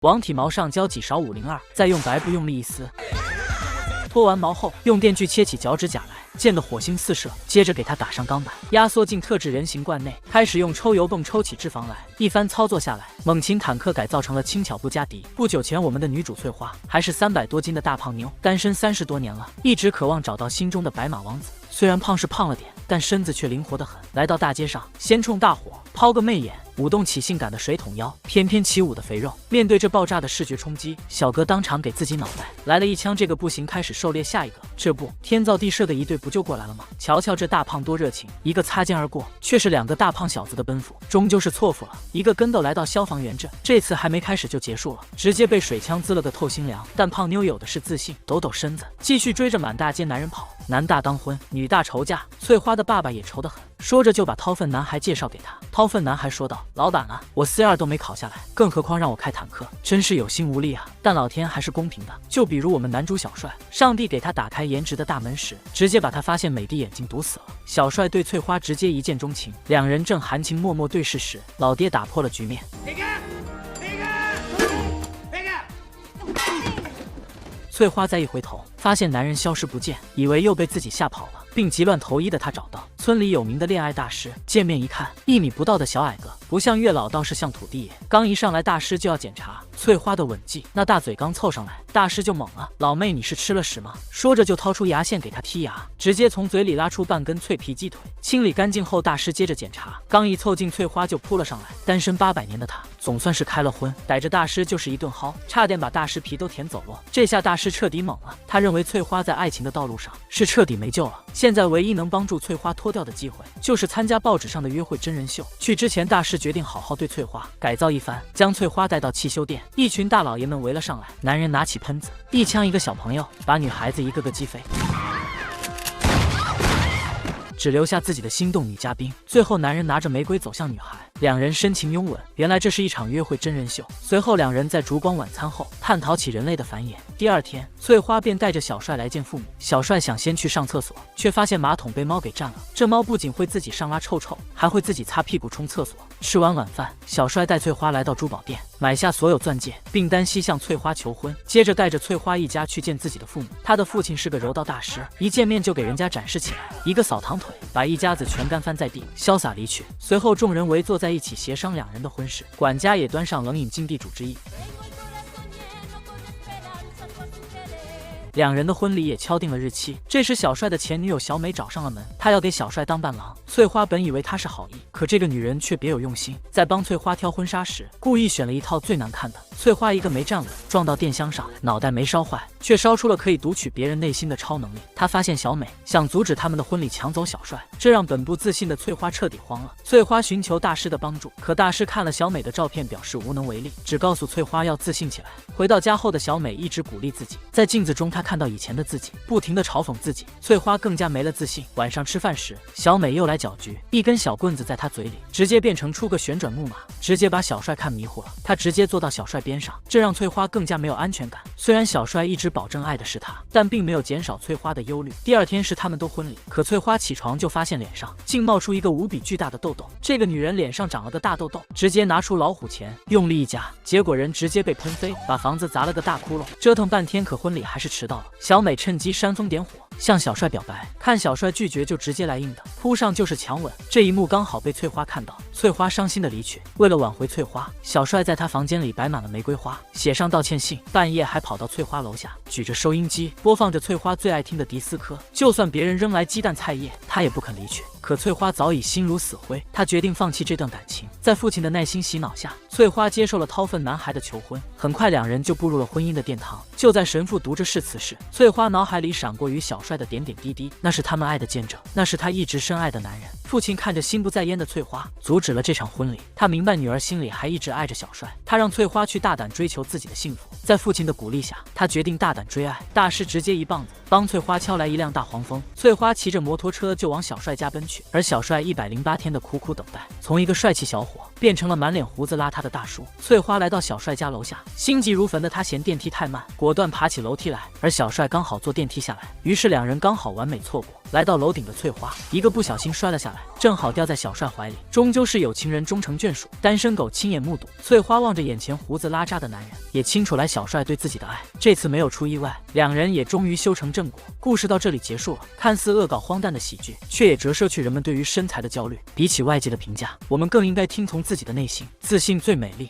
往体毛上浇几勺502，再用白布用力一撕。脱完毛后，用电锯切起脚趾甲来，溅得火星四射。接着给它打上钢板，压缩进特制人形罐内，开始用抽油泵抽起脂肪来。一番操作下来，猛禽坦克改造成了轻巧不加敌。不久前，我们的女主翠花还是300多斤的大胖妞，单身30多年了，一直渴望找到心中的白马王子。虽然胖是胖了点，但身子却灵活得很。来到大街上，先冲大火抛个媚眼，舞动起性感的水桶腰，翩翩起舞的肥肉。面对这爆炸的视觉冲击，小哥当场给自己脑袋来了一枪。这个不行，开始狩猎下一个。这不，天造地设的一对不就过来了吗？瞧瞧这大胖多热情，一个擦肩而过，却是2个大胖小子的奔赴，终究是错付了。一个跟斗来到消防员这，这次还没开始就结束了，直接被水枪滋了个透心凉。但胖妞有的是自信，抖抖身子，继续追着满大街男人跑。男大当婚，女大愁嫁，翠花的爸爸也愁得很，说着就把掏粪男孩介绍给他。掏粪男孩说道：“老板啊，我C2都没考下来，更何况让我开坦克，真是有心无力啊。但老天还是公平的，就比如我们男主小帅，上帝给他打开颜值的大门时，直接把他发现美的眼睛堵死了。小帅对翠花直接一见钟情，两人正含情脉脉对视时，老爹打破了局面。翠花再一回头，发现男人消失不见，以为又被自己吓跑了，并急乱投医的他找到村里有名的恋爱大师，见面一看，1米不到的小矮个，不像月老，倒是像土地爷。刚一上来，大师就要检查翠花的吻技，那大嘴刚凑上来，大师就猛了：“老妹，你是吃了屎吗？”说着就掏出牙线给他剔牙，直接从嘴里拉出半根脆皮鸡腿。清理干净后，大师接着检查，刚一凑近，翠花就扑了上来。单身800年的他，总算是开了荤，逮着大师就是一顿薅，差点把大师皮都舔走了。这下大师彻底懵了，他认为翠花在爱情的道路上是彻底没救了，现在唯一能帮助翠花脱掉的机会，就是参加报纸上的约会真人秀。去之前，大师决定好好对翠花改造一番，将翠花带到汽修店，一群大老爷们围了上来，男人拿起喷子，一枪一个小朋友，把女孩子一个个击飞，只留下自己的心动女嘉宾。最后男人拿着玫瑰走向女孩，两人深情拥吻。原来这是一场约会真人秀。随后两人在烛光晚餐后探讨起人类的繁衍。第二天，翠花便带着小帅来见父母。小帅想先去上厕所，却发现马桶被猫给占了。这猫不仅会自己上拉臭臭，还会自己擦屁股冲厕所。吃完晚饭，小帅带翠花来到珠宝店，买下所有钻戒，并单膝向翠花求婚。接着带着翠花一家去见自己的父母。他的父亲是个柔道大师，一见面就给人家展示起来，一个扫堂腿，把一家子全干翻在地，潇洒离去。随后众人围坐在一起协商两人的婚事，管家也端上冷饮敬地主之意。两人的婚礼也敲定了日期。这时小帅的前女友小美找上了门，她要给小帅当伴郎。翠花本以为她是好意，可这个女人却别有用心，在帮翠花挑婚纱时，故意选了一套最难看的。翠花一个没站稳，撞到电箱上，脑袋没烧坏，却烧出了可以读取别人内心的超能力。她发现小美想阻止他们的婚礼，抢走小帅，这让本不自信的翠花彻底慌了。翠花寻求大师的帮助，可大师看了小美的照片，表示无能为力，只告诉翠花要自信起来。回到家后的小美一直鼓励自己，在镜子中她看到以前的自己，不停地嘲讽自己。翠花更加没了自信。晚上吃饭时，小美又来搅局，一根小棍子在她嘴里，直接变成出个旋转木马，直接把小帅看迷糊了。她直接坐到小帅边上，这让翠花更加没有安全感。虽然小帅一直保证爱的是她，但并没有减少翠花的忧虑。第二天是他们都婚礼，可翠花起床就发现脸上竟冒出一个无比巨大的痘痘。这个女人脸上长了个大痘痘，直接拿出老虎钳用力一夹，结果人直接被喷飞，把房子砸了个大窟窿。折腾半天，可婚礼还是迟到了。小美趁机煽风点火，向小帅表白，看小帅拒绝就直接来硬的，扑上就是强吻。这一幕刚好被翠花看到，翠花伤心的离去。为了挽回翠花，小帅在她房间里摆满了玫瑰花，写上道歉信，半夜还跑到翠花楼下，举着收音机播放着翠花最爱听的迪斯科，就算别人扔来鸡蛋菜叶，她也不肯离去。可翠花早已心如死灰，她决定放弃这段感情。在父亲的耐心洗脑下，翠花接受了掏粪男孩的求婚。很快两人就步入了婚姻的殿堂。就在神父读着誓词时，翠花脑海里闪过与小帅的点点滴滴，那是他们爱的见证，那是她一直深爱的男人。父亲看着心不在焉的翠花，阻止了这场婚礼。他明白女儿心里还一直爱着小帅，他让翠花去大胆追求自己的幸福。在父亲的鼓励下，他决定大胆追爱。大师直接一棒子帮翠花敲来一辆大黄蜂，翠花骑着摩托车就往小帅家奔去。而小帅108天的苦苦等待，从一个帅气小伙变成了满脸胡子邋遢的大叔。翠花来到小帅家楼下，心急如焚的他嫌电梯太慢，果断爬起楼梯来，而小帅刚好坐电梯下来，于是两人刚好完美错过。来到楼顶的翠花，一个不小心摔了下来，正好掉在小帅怀里。终究是有情人终成眷属，单身狗亲眼目睹。翠花望着眼前胡子拉碴的男人，也清楚来小帅对自己的爱。这次没有出意外，两人也终于修成正果。故事到这里结束了，看似恶搞荒诞的喜剧，却也折射去人们对于身材的焦虑。比起外界的评价，我们更应该听从自己的内心，自信最美丽。